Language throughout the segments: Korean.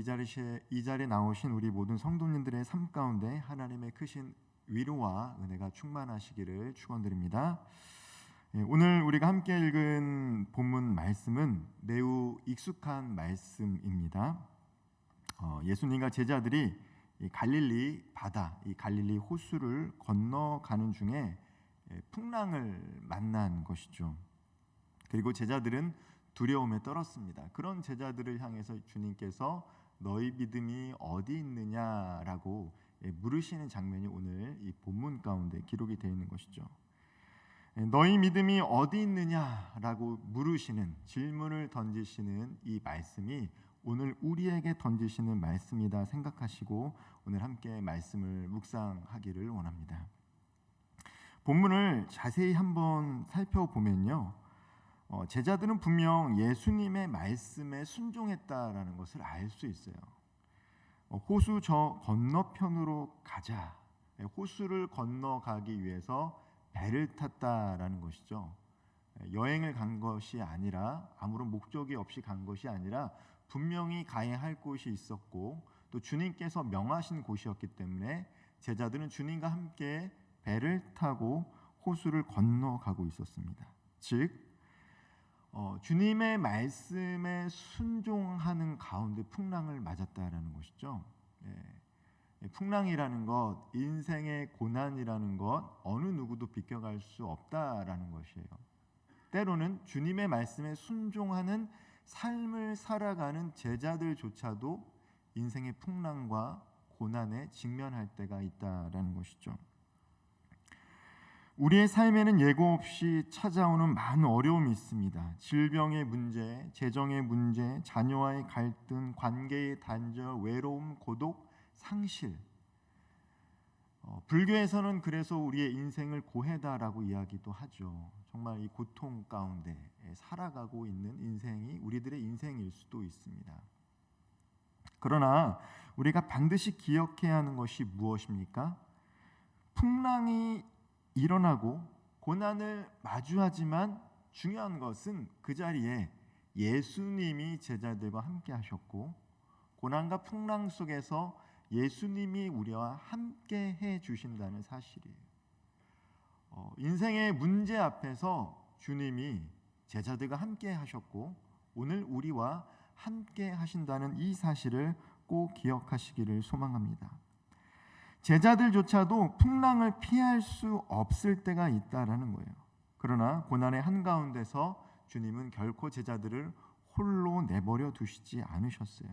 이 자리에 나오신 우리 모든 성도님들의 삶 가운데 하나님의 크신 위로와 은혜가 충만하시기를 축원드립니다. 오늘 우리가 함께 읽은 본문 말씀은 매우 익숙한 말씀입니다. 예수님과 제자들이 이 갈릴리 바다, 이 갈릴리 호수를 건너가는 중에 풍랑을 만난 것이죠. 그리고 제자들은 두려움에 떨었습니다. 그런 제자들을 향해서 주님께서 너희 믿음이 어디 있느냐라고 물으시는 장면이 오늘 이 본문 가운데 기록이 되어 있는 것이죠. 너희 믿음이 어디 있느냐라고 물으시는, 질문을 던지시는 이 말씀이 오늘 우리에게 던지시는 말씀이다 생각하시고 오늘 함께 말씀을 묵상하기를 원합니다. 본문을 자세히 한번 살펴보면요, 제자들은 분명 예수님의 말씀에 순종했다라는 것을 알 수 있어요. 호수 저 건너편으로 가자, 호수를 건너가기 위해서 배를 탔다라는 것이죠. 여행을 간 것이 아니라, 아무런 목적이 없이 간 것이 아니라 분명히 가야 할 곳이 있었고 또 주님께서 명하신 곳이었기 때문에 제자들은 주님과 함께 배를 타고 호수를 건너가고 있었습니다. 즉 주님의 말씀에 순종하는 가운데 풍랑을 맞았다라는 것이죠. 풍랑이라는 것, 인생의 고난이라는 것, 어느 누구도 비껴갈 수 없다라는 것이에요. 때로는 주님의 말씀에 순종하는 삶을 살아가는 제자들조차도 인생의 풍랑과 고난에 직면할 때가 있다라는 것이죠. 우리의 삶에는 예고 없이 찾아오는 많은 어려움이 있습니다. 질병의 문제, 재정의 문제, 자녀와의 갈등, 관계의 단절, 외로움, 고독, 상실. 불교에서는 그래서 우리의 인생을 고해다라고 이야기도 하죠. 정말 이 고통 가운데 살아가고 있는 인생이 우리들의 인생일 수도 있습니다. 그러나 우리가 반드시 기억해야 하는 것이 무엇입니까? 풍랑이 일어나고 고난을 마주하지만 중요한 것은 그 자리에 예수님이 제자들과 함께 하셨고 고난과 풍랑 속에서 예수님이 우리와 함께 해 주신다는 사실이에요. 인생의 문제 앞에서 주님이 제자들과 함께 하셨고 오늘 우리와 함께 하신다는 이 사실을 꼭 기억하시기를 소망합니다. 제자들조차도 풍랑을 피할 수 없을 때가 있다라는 거예요. 그러나 고난의 한가운데서 주님은 결코 제자들을 홀로 내버려 두시지 않으셨어요.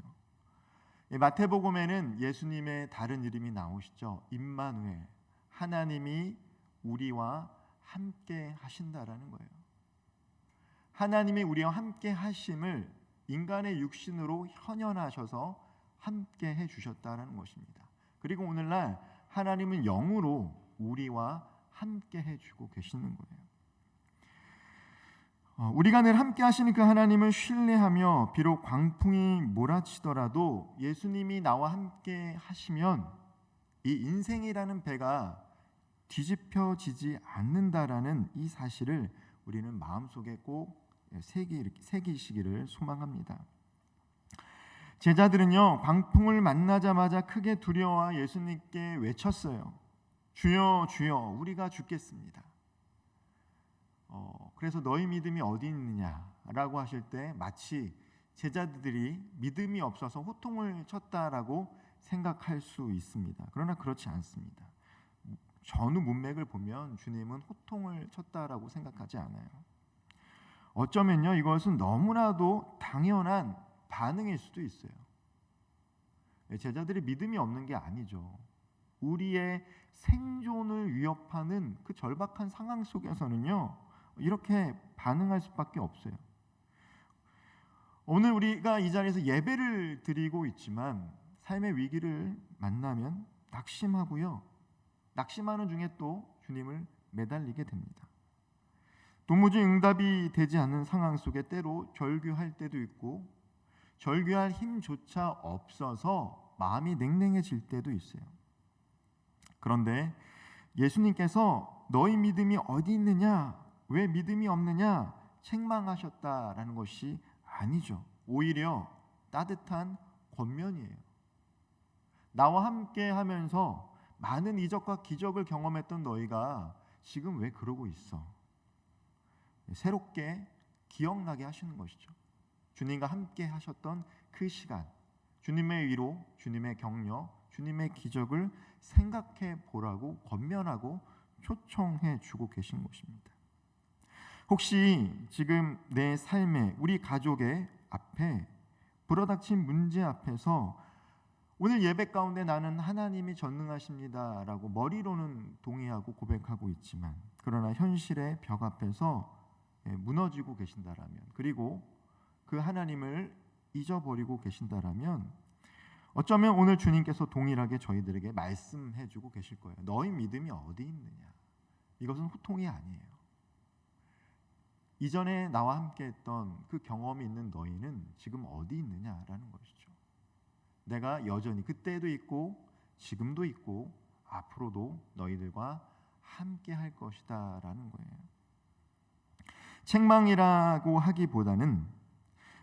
마태복음에는 예수님의 다른 이름이 나오시죠. 임마누엘, 하나님이 우리와 함께 하신다라는 거예요. 하나님이 우리와 함께 하심을 인간의 육신으로 현현하셔서 함께 해주셨다는 것입니다. 그리고 오늘날 하나님은 영으로 우리와 함께 해주고 계시는 거예요. 우리가 늘 함께 하시는 그 하나님을 신뢰하며 비록 광풍이 몰아치더라도 예수님이 나와 함께 하시면 이 인생이라는 배가 뒤집혀지지 않는다라는 이 사실을 우리는 마음속에 꼭 새기시기를 소망합니다. 제자들은요, 광풍을 만나자마자 크게 두려워 예수님께 외쳤어요. 주여 주여 우리가 죽겠습니다. 그래서 너희 믿음이 어디 있느냐라고 하실 때 마치 제자들이 믿음이 없어서 호통을 쳤다라고 생각할 수 있습니다. 그러나 그렇지 않습니다. 전후 문맥을 보면 주님은 호통을 쳤다라고 생각하지 않아요. 어쩌면요, 이것은 너무나도 당연한 반응일 수도 있어요. 제자들이 믿음이 없는 게 아니죠. 우리의 생존을 위협하는 그 절박한 상황 속에서는요, 이렇게 반응할 수밖에 없어요. 오늘 우리가 이 자리에서 예배를 드리고 있지만 삶의 위기를 만나면 낙심하고요, 낙심하는 중에 또 주님을 매달리게 됩니다. 도무지 응답이 되지 않는 상황 속에 때로 절규할 때도 있고 절규할 힘조차 없어서 마음이 냉랭해질 때도 있어요. 그런데 예수님께서 너희 믿음이 어디 있느냐, 왜 믿음이 없느냐 책망하셨다라는 것이 아니죠. 오히려 따뜻한 권면이에요. 나와 함께 하면서 많은 이적과 기적을 경험했던 너희가 지금 왜 그러고 있어? 새롭게 기억나게 하시는 것이죠. 주님과 함께 하셨던 그 시간, 주님의 위로, 주님의 격려, 주님의 기적을 생각해 보라고 권면하고 초청해 주고 계신 것입니다. 혹시 지금 내 삶에, 우리 가족의 앞에 불어닥친 문제 앞에서 오늘 예배 가운데 나는 하나님이 전능하십니다라고 머리로는 동의하고 고백하고 있지만, 그러나 현실의 벽 앞에서 무너지고 계신다라면, 그리고 그 하나님을 잊어버리고 계신다라면, 어쩌면 오늘 주님께서 동일하게 저희들에게 말씀해주고 계실 거예요. 너희 믿음이 어디 있느냐? 이것은 후통이 아니에요. 이전에 나와 함께했던 그 경험이 있는 너희는 지금 어디 있느냐라는 것이죠. 내가 여전히 그때도 있고 지금도 있고 앞으로도 너희들과 함께 할 것이다라는 거예요. 책망이라고 하기보다는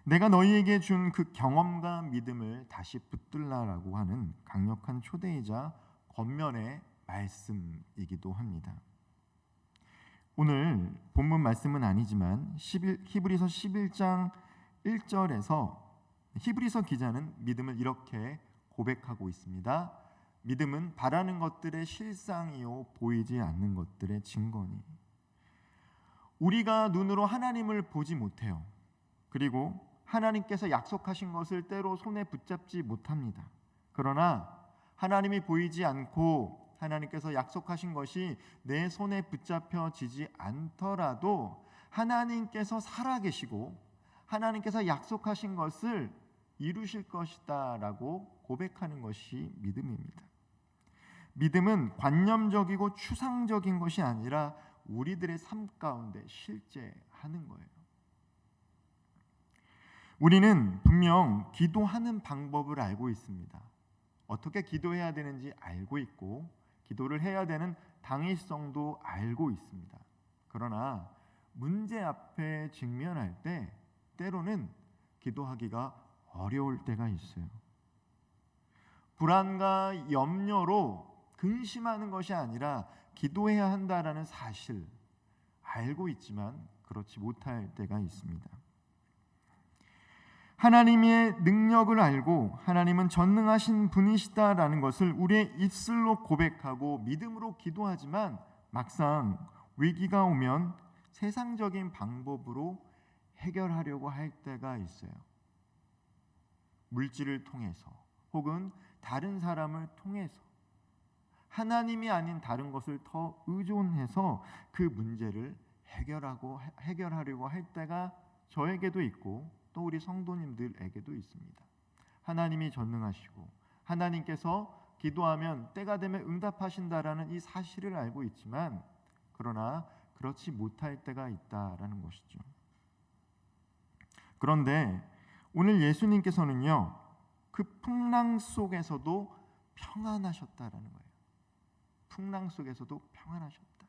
내가 너희에게 준 그 경험과 믿음을 다시 붙들라라고 하는 강력한 초대이자 권면의 말씀이기도 합니다. 오늘 본문 말씀은 아니지만 히브리서 11장 1절에서 히브리서 기자는 믿음을 이렇게 고백하고 있습니다. 믿음은 바라는 것들의 실상이요 보이지 않는 것들의 증거니. 우리가 눈으로 하나님을 보지 못해요. 그리고 하나님께서 약속하신 것을 때로 손에 붙잡지 못합니다. 그러나 하나님이 보이지 않고 하나님께서 약속하신 것이 내 손에 붙잡혀지지 않더라도 하나님께서 살아계시고 하나님께서 약속하신 것을 이루실 것이다 라고 고백하는 것이 믿음입니다. 믿음은 관념적이고 추상적인 것이 아니라 우리들의 삶 가운데 실제하는 거예요. 우리는 분명 기도하는 방법을 알고 있습니다. 어떻게 기도해야 되는지 알고 있고 기도를 해야 되는 당위성도 알고 있습니다. 그러나 문제 앞에 직면할 때 때로는 기도하기가 어려울 때가 있어요. 불안과 염려로 근심하는 것이 아니라 기도해야 한다라는 사실 알고 있지만 그렇지 못할 때가 있습니다. 하나님의 능력을 알고 하나님은 전능하신 분이시다라는 것을 우리의 입술로 고백하고 믿음으로 기도하지만 막상 위기가 오면 세상적인 방법으로 해결하려고 할 때가 있어요. 물질을 통해서 혹은 다른 사람을 통해서 하나님이 아닌 다른 것을 더 의존해서 그 문제를 해결하려고 할 때가 저에게도 있고 또 우리 성도님들에게도 있습니다. 하나님이 전능하시고 하나님께서 기도하면 때가 되면 응답하신다라는 이 사실을 알고 있지만 그러나 그렇지 못할 때가 있다라는 것이죠. 그런데 오늘 예수님께서는요, 그 풍랑 속에서도 평안하셨다라는 거예요. 풍랑 속에서도 평안하셨다.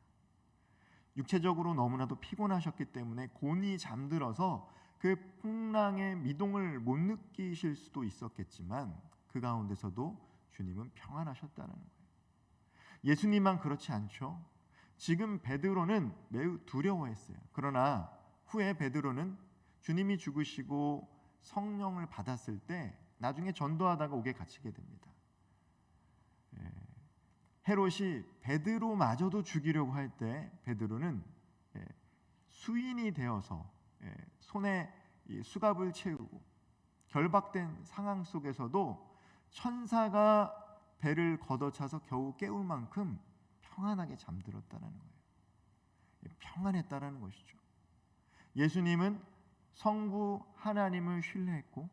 육체적으로 너무나도 피곤하셨기 때문에 곤히 잠들어서 그 풍랑의 미동을 못 느끼실 수도 있었겠지만 그 가운데서도 주님은 평안하셨다는 거예요. 예수님만 그렇지 않죠. 지금 베드로는 매우 두려워했어요. 그러나 후에 베드로는 주님이 죽으시고 성령을 받았을 때 나중에 전도하다가 옥에 갇히게 됩니다. 헤롯이 베드로마저도 죽이려고 할 때 베드로는 수인이 되어서 손에 수갑을 채우고 결박된 상황 속에서도 천사가 배를 걷어차서 겨우 깨울 만큼 평안하게 잠들었다는 거예요. 평안했다는 것이죠. 예수님은 성부 하나님을 신뢰했고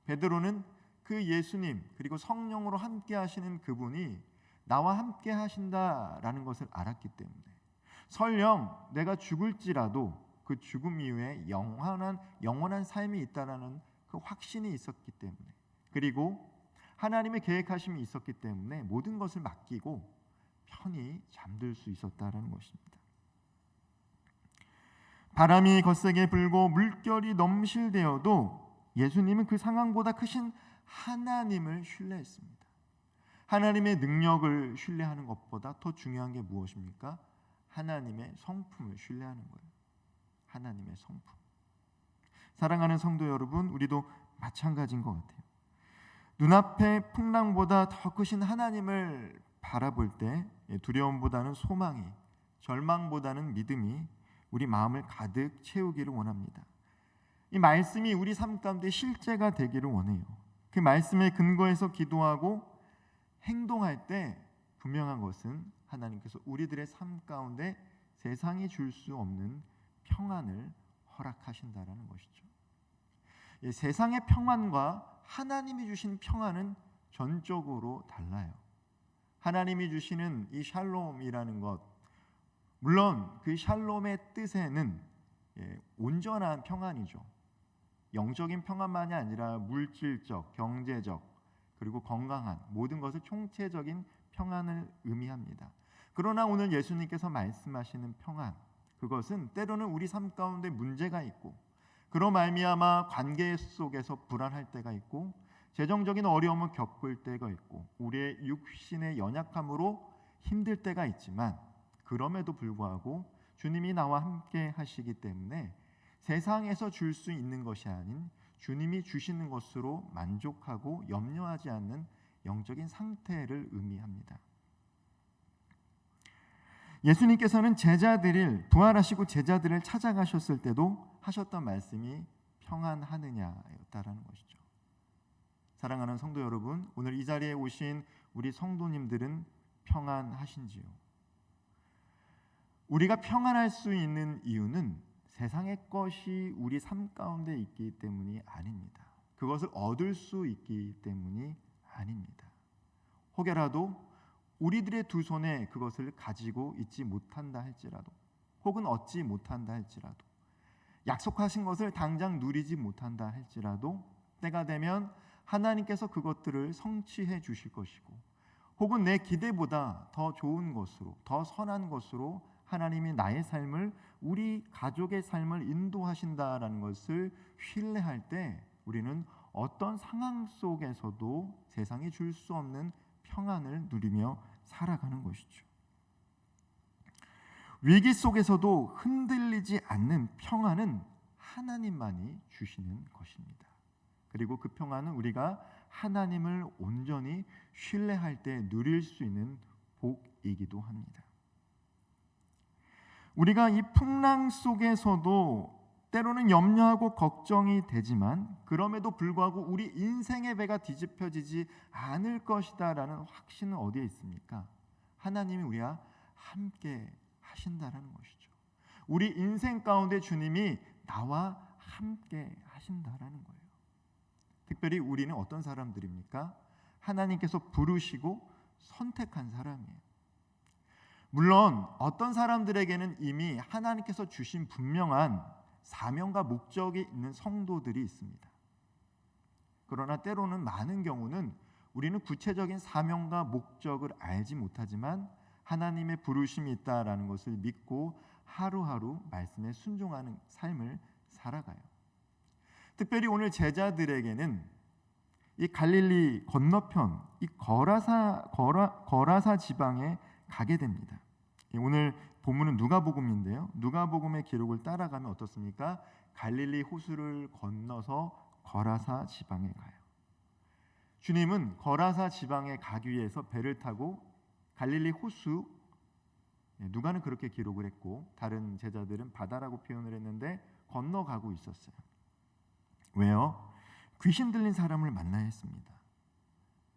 베드로는 그 예수님 그리고 성령으로 함께 하시는 그분이 나와 함께 하신다라는 것을 알았기 때문에 설령 내가 죽을지라도 그 죽음 이후에 영원한 삶이 있다라는 그 확신이 있었기 때문에 그리고 하나님의 계획하심이 있었기 때문에 모든 것을 맡기고 편히 잠들 수 있었다라는 것입니다. 바람이 거세게 불고 물결이 넘실대어도 예수님은 그 상황보다 크신 하나님을 신뢰했습니다. 하나님의 능력을 신뢰하는 것보다 더 중요한 게 무엇입니까? 하나님의 성품을 신뢰하는 거예요. 하나님의 성품. 사랑하는 성도 여러분, 우리도 마찬가지인 것 같아요. 눈앞의 풍랑보다 더 크신 하나님을 바라볼 때 두려움보다는 소망이, 절망보다는 믿음이 우리 마음을 가득 채우기를 원합니다. 이 말씀이 우리 삶 가운데 실제가 되기를 원해요. 그 말씀에 근거해서 기도하고 행동할 때 분명한 것은 하나님께서 우리들의 삶 가운데 세상이 줄 수 없는 평안을 허락하신다라는 것이죠. 세상의 평안과 하나님이 주신 평안은 전적으로 달라요. 하나님이 주시는 이 샬롬이라는 것, 물론 그 샬롬의 뜻에는 온전한 평안이죠. 영적인 평안만이 아니라 물질적, 경제적, 그리고 건강한 모든 것을 총체적인 평안을 의미합니다. 그러나 오늘 예수님께서 말씀하시는 평안, 그것은 때로는 우리 삶 가운데 문제가 있고 그로 말미암아 관계 속에서 불안할 때가 있고 재정적인 어려움을 겪을 때가 있고 우리의 육신의 연약함으로 힘들 때가 있지만 그럼에도 불구하고 주님이 나와 함께 하시기 때문에 세상에서 줄 수 있는 것이 아닌 주님이 주시는 것으로 만족하고 염려하지 않는 영적인 상태를 의미합니다. 예수님께서는 부활하시고 제자들을 찾아가셨을 때도 하셨던 말씀이 평안하느냐였다라는 것이죠. 사랑하는 성도 여러분, 오늘 이 자리에 오신 우리 성도님들은 평안하신지요? 우리가 평안할 수 있는 이유는 세상의 것이 우리 삶 가운데 있기 때문이 아닙니다. 그것을 얻을 수 있기 때문이 아닙니다. 혹여라도 우리들의 두 손에 그것을 가지고 있지 못한다 할지라도, 혹은 얻지 못한다 할지라도, 약속하신 것을 당장 누리지 못한다 할지라도 때가 되면 하나님께서 그것들을 성취해 주실 것이고, 혹은 내 기대보다 더 좋은 것으로, 더 선한 것으로 하나님이 나의 삶을, 우리 가족의 삶을 인도하신다라는 것을 신뢰할 때 우리는 어떤 상황 속에서도 세상이 줄 수 없는 평안을 누리며 살아가는 것이죠. 위기 속에서도 흔들리지 않는 평안은 하나님만이 주시는 것입니다. 그리고 그 평안은 우리가 하나님을 온전히 신뢰할 때 누릴 수 있는 복이기도 합니다. 우리가 이 풍랑 속에서도 때로는 염려하고 걱정이 되지만 그럼에도 불구하고 우리 인생의 배가 뒤집혀지지 않을 것이다라는 확신은 어디에 있습니까? 하나님이 우리와 함께 하신다라는 것이죠. 우리 인생 가운데 주님이 나와 함께 하신다라는 거예요. 특별히 우리는 어떤 사람들입니까? 하나님께서 부르시고 선택한 사람이에요. 물론 어떤 사람들에게는 이미 하나님께서 주신 분명한 사명과 목적이 있는 성도들이 있습니다. 그러나 때로는 많은 경우는 우리는 구체적인 사명과 목적을 알지 못하지만 하나님의 부르심이 있다라는 것을 믿고 하루하루 말씀에 순종하는 삶을 살아가요. 특별히 오늘 제자들에게는 이 갈릴리 건너편 이 거라사 지방에 가게 됩니다. 오늘 본문은 누가복음인데요. 누가복음의 기록을 따라가면 어떻습니까? 갈릴리 호수를 건너서 거라사 지방에 가요. 주님은 거라사 지방에 가기 위해서 배를 타고 갈릴리 호수, 누가는 그렇게 기록을 했고 다른 제자들은 바다라고 표현을 했는데 건너가고 있었어요. 왜요? 귀신 들린 사람을 만나야 했습니다.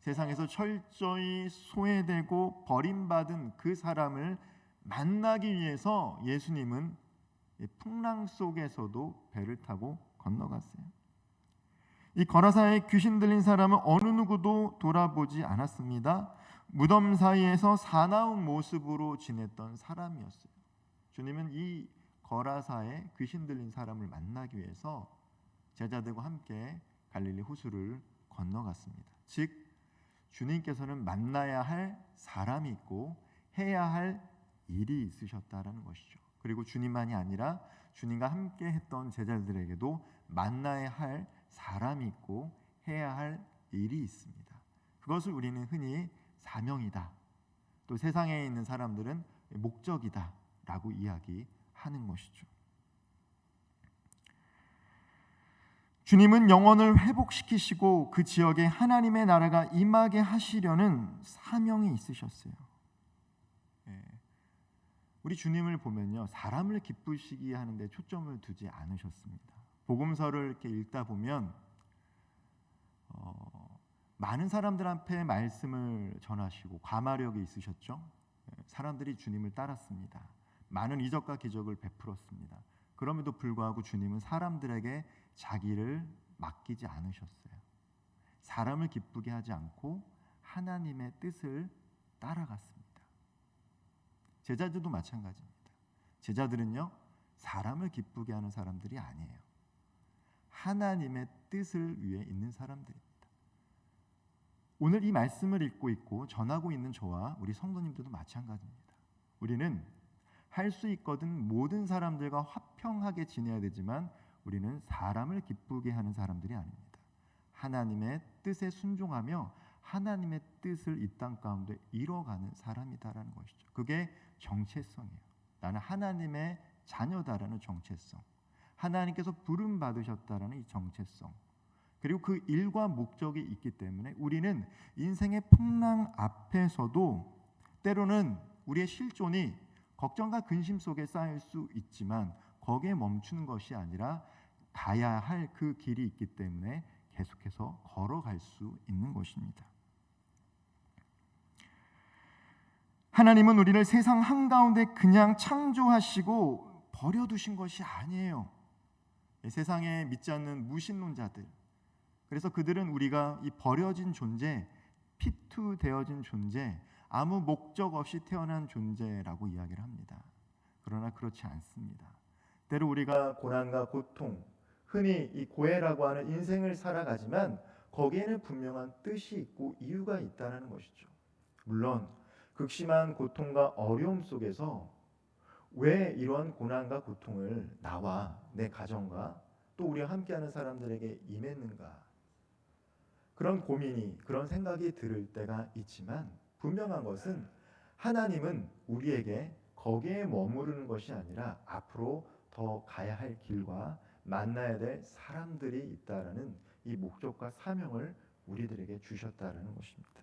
세상에서 철저히 소외되고 버림받은 그 사람을 만나기 위해서 예수님은 풍랑 속에서도 배를 타고 건너갔어요. 이 거라사에 귀신 들린 사람은 어느 누구도 돌아보지 않았습니다. 무덤 사이에서 사나운 모습으로 지냈던 사람이었어요. 주님은 이 거라사에 귀신 들린 사람을 만나기 위해서 제자들과 함께 갈릴리 호수를 건너갔습니다. 즉 주님께서는 만나야 할 사람이 있고 해야 할 일이 있으셨다라는 것이죠. 그리고 주님만이 아니라 주님과 함께 했던 제자들에게도 만나야 할 사람이 있고 해야 할 일이 있습니다. 그것을 우리는 흔히 사명이다, 또 세상에 있는 사람들은 목적이다 라고 이야기하는 것이죠. 주님은 영혼을 회복시키시고 그 지역에 하나님의 나라가 임하게 하시려는 사명이 있으셨어요. 우리 주님을 보면요, 사람을 기쁘시게 하는데 초점을 두지 않으셨습니다. 복음서를 이렇게 읽다 보면 많은 사람들 앞에 말씀을 전하시고 과마력이 있으셨죠. 사람들이 주님을 따랐습니다. 많은 이적과 기적을 베풀었습니다. 그럼에도 불구하고 주님은 사람들에게 자기를 맡기지 않으셨어요. 사람을 기쁘게 하지 않고 하나님의 뜻을 따라갔습니다. 제자들도 마찬가지입니다. 제자들은요, 사람을 기쁘게 하는 사람들이 아니에요. 하나님의 뜻을 위해 있는 사람들입니다. 오늘 이 말씀을 읽고 있고 전하고 있는 저와 우리 성도님들도 마찬가지입니다. 우리는 할 수 있거든 모든 사람들과 화평하게 지내야 되지만 우리는 사람을 기쁘게 하는 사람들이 아닙니다. 하나님의 뜻에 순종하며 하나님의 뜻을 이 땅 가운데 이뤄가는 사람이다라는 것이죠. 그게 정체성이에요. 나는 하나님의 자녀다라는 정체성, 하나님께서 부름 받으셨다라는 이 정체성, 그리고 그 일과 목적이 있기 때문에 우리는 인생의 풍랑 앞에서도 때로는 우리의 실존이 걱정과 근심 속에 쌓일 수 있지만 거기에 멈추는 것이 아니라 가야 할 그 길이 있기 때문에 계속해서 걸어갈 수 있는 것입니다. 하나님은 우리를 세상 한가운데 그냥 창조하시고 버려두신 것이 아니에요. 세상에 믿지 않는 무신론자들, 그래서 그들은 우리가 이 버려진 존재, 피투되어진 존재, 아무 목적 없이 태어난 존재라고 이야기를 합니다. 그러나 그렇지 않습니다. 때로 우리가 고난과 고통, 흔히 이 고해라고 하는 인생을 살아가지만 거기에는 분명한 뜻이 있고 이유가 있다는 것이죠. 물론 극심한 고통과 어려움 속에서 왜 이러한 고난과 고통을 나와 내 가정과 또 우리와 함께하는 사람들에게 임했는가, 그런 고민이, 그런 생각이 들을 때가 있지만 분명한 것은 하나님은 우리에게 거기에 머무르는 것이 아니라 앞으로 더 가야 할 길과 만나야 될 사람들이 있다라는 이 목적과 사명을 우리들에게 주셨다라는 것입니다.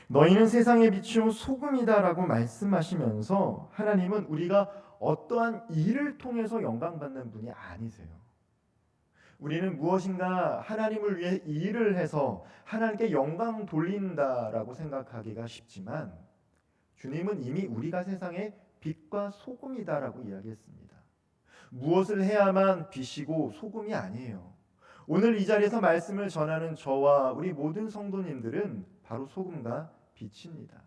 너희는 세상에 비추어 소금이다라고 말씀하시면서 하나님은 우리가 어떠한 일을 통해서 영광받는 분이 아니세요. 우리는 무엇인가 하나님을 위해 일을 해서 하나님께 영광 돌린다라고 생각하기가 쉽지만 주님은 이미 우리가 세상의 빛과 소금이다라고 이야기했습니다. 무엇을 해야만 빛이고 소금이 아니에요. 오늘 이 자리에서 말씀을 전하는 저와 우리 모든 성도님들은 바로 소금과 빛입니다.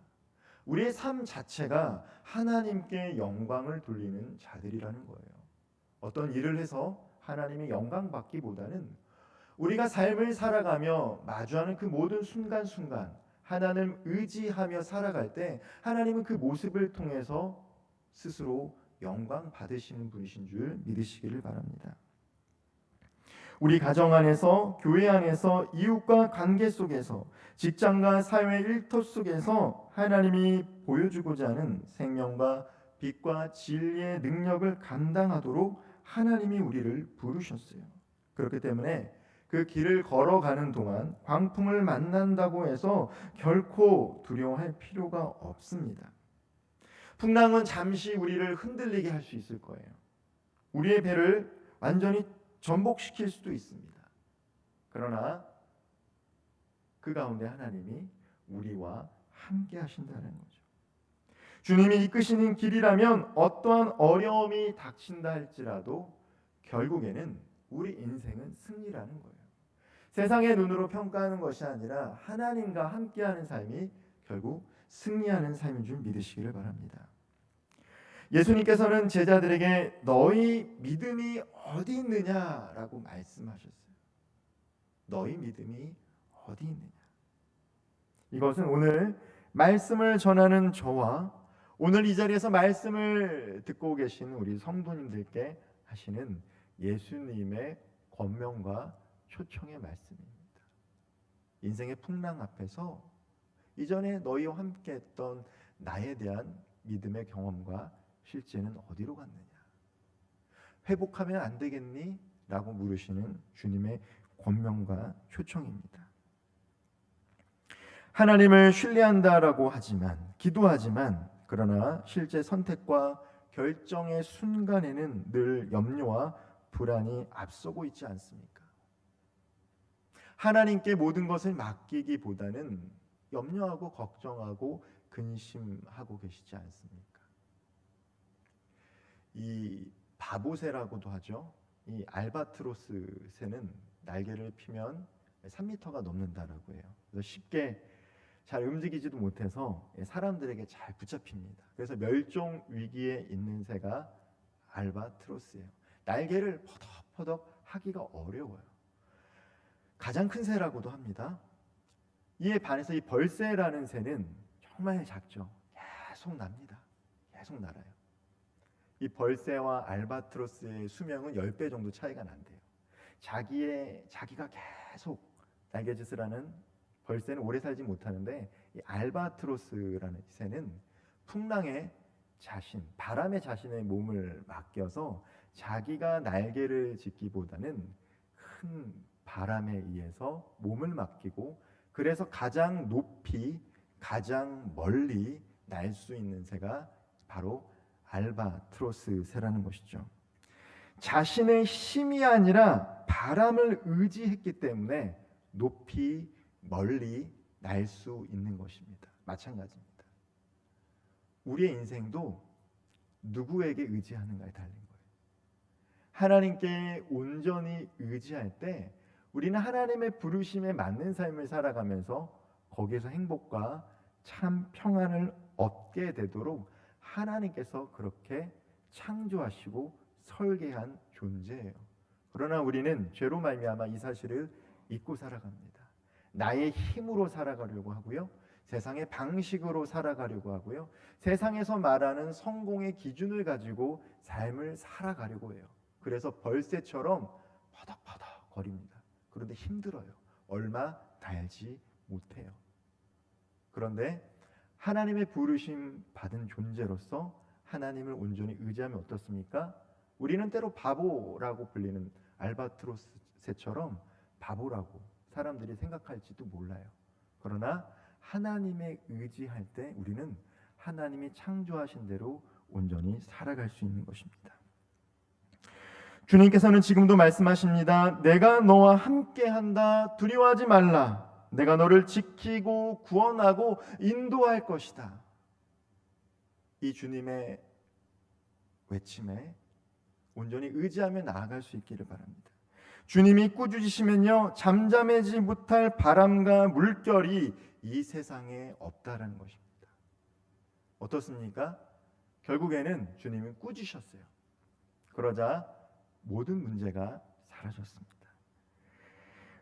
우리의 삶 자체가 하나님께 영광을 돌리는 자들이라는 거예요. 어떤 일을 해서 하나님의 영광 받기보다는 우리가 삶을 살아가며 마주하는 그 모든 순간순간 하나님을 의지하며 살아갈 때 하나님은 그 모습을 통해서 스스로 영광 받으시는 분이신 줄 믿으시기를 바랍니다. 우리 가정 안에서, 교회 안에서, 이웃과 관계 속에서, 직장과 사회 일터 속에서 하나님이 보여주고자 하는 생명과 빛과 진리의 능력을 감당하도록 하나님이 우리를 부르셨어요. 그렇기 때문에 그 길을 걸어가는 동안 광풍을 만난다고 해서 결코 두려워할 필요가 없습니다. 풍랑은 잠시 우리를 흔들리게 할 수 있을 거예요. 우리의 배를 완전히 전복시킬 수도 있습니다. 그러나 그 가운데 하나님이 우리와 함께 하신다는 거죠. 주님이 이끄시는 길이라면 어떠한 어려움이 닥친다 할지라도 결국에는 우리 인생은 승리라는 거예요. 세상의 눈으로 평가하는 것이 아니라 하나님과 함께하는 삶이 결국 승리하는 삶인 줄 믿으시기를 바랍니다. 예수님께서는 제자들에게 너희 믿음이 어디 있느냐라고 말씀하셨어요. 너희 믿음이 어디 있느냐. 이것은 오늘 말씀을 전하는 저와 오늘 이 자리에서 말씀을 듣고 계신 우리 성도님들께 하시는 예수님의 권명과 초청의 말씀입니다. 인생의 풍랑 앞에서 이전에 너희와 함께했던 나에 대한 믿음의 경험과 실제는 어디로 갔느냐? 회복하면 안 되겠니? 라고 물으시는 주님의 권면과 초청입니다. 하나님을 신뢰한다라고 하지만, 기도하지만, 그러나 실제 선택과 결정의 순간에는 늘 염려와 불안이 앞서고 있지 않습니까? 하나님께 모든 것을 맡기기보다는 염려하고 걱정하고 근심하고 계시지 않습니까? 이 바보새라고도 하죠. 이 알바트로스 새는 날개를 피면 3m가 넘는다라고 해요. 그래서 쉽게 잘 움직이지도 못해서 사람들에게 잘 붙잡힙니다. 그래서 멸종 위기에 있는 새가 알바트로스예요. 날개를 퍼덕퍼덕 하기가 어려워요. 가장 큰 새라고도 합니다. 이에 반해서 이 벌새라는 새는 정말 작죠. 계속 납니다. 계속 날아요. 이 벌새와 알바트로스의 수명은 10배 정도 차이가 난대요. 자기가 계속 날개짓을 하는 벌새는 오래 살지 못하는데, 이 알바트로스라는 새는 풍랑에 바람에 자신의 몸을 맡겨서 자기가 날개를 짓기보다는 큰 바람에 의해서 몸을 맡기고, 그래서 가장 높이 가장 멀리 날 수 있는 새가 바로 알바트로스 새라는 것이죠. 자신의 힘이 아니라 바람을 의지했기 때문에 높이 멀리 날 수 있는 것입니다. 마찬가지입니다. 우리의 인생도 누구에게 의지하는가에 달린 거예요. 하나님께 온전히 의지할 때 우리는 하나님의 부르심에 맞는 삶을 살아가면서 거기에서 행복과 참 평안을 얻게 되도록 하나님께서 그렇게 창조하시고 설계한 존재예요. 그러나 우리는 죄로 말미암아 이 사실을 잊고 살아갑니다. 나의 힘으로 살아가려고 하고요, 세상의 방식으로 살아가려고 하고요, 세상에서 말하는 성공의 기준을 가지고 삶을 살아가려고 해요. 그래서 벌새처럼 퍼덕퍼덕 거립니다. 그런데 힘들어요. 얼마 달지 못해요. 그런데 하나님의 부르심 받은 존재로서 하나님을 온전히 의지하면 어떻습니까? 우리는 때로 바보라고 불리는 알바트로스 새처럼 바보라고 사람들이 생각할지도 몰라요. 그러나 하나님의 의지할 때 우리는 하나님이 창조하신 대로 온전히 살아갈 수 있는 것입니다. 주님께서는 지금도 말씀하십니다. 내가 너와 함께한다. 두려워하지 말라. 내가 너를 지키고 구원하고 인도할 것이다. 이 주님의 외침에 온전히 의지하며 나아갈 수 있기를 바랍니다. 주님이 꾸짖으시면요, 잠잠하지 못할 바람과 물결이 이 세상에 없다라는 것입니다. 어떻습니까? 결국에는 주님은 꾸짖으셨어요. 그러자 모든 문제가 사라졌습니다.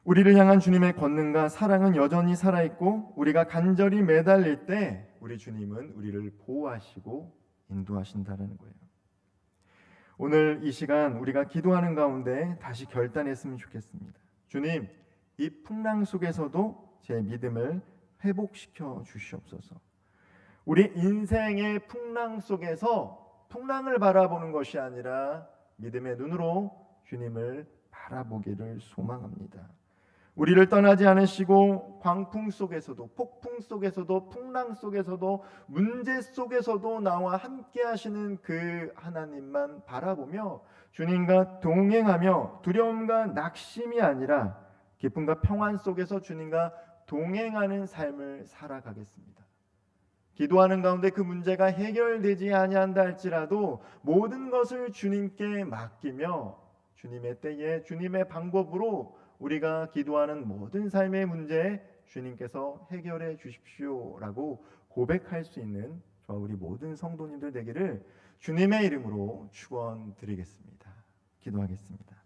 우리를 향한 주님의 권능과 사랑은 여전히 살아있고, 우리가 간절히 매달릴 때 우리 주님은 우리를 보호하시고 인도하신다는 거예요. 오늘 이 시간 우리가 기도하는 가운데 다시 결단했으면 좋겠습니다. 주님, 이 풍랑 속에서도 제 믿음을 회복시켜 주시옵소서. 우리 인생의 풍랑 속에서 풍랑을 바라보는 것이 아니라 믿음의 눈으로 주님을 바라보기를 소망합니다. 우리를 떠나지 않으시고 광풍 속에서도, 폭풍 속에서도, 풍랑 속에서도, 문제 속에서도 나와 함께 하시는 그 하나님만 바라보며 주님과 동행하며 두려움과 낙심이 아니라 기쁨과 평안 속에서 주님과 동행하는 삶을 살아가겠습니다. 기도하는 가운데 그 문제가 해결되지 아니한다 할지라도 모든 것을 주님께 맡기며 주님의 때에 주님의 방법으로 우리가 기도하는 모든 삶의 문제 주님께서 해결해 주십시오라고 고백할 수 있는 저와 우리 모든 성도님들 되기를 주님의 이름으로 축원드리겠습니다. 기도하겠습니다.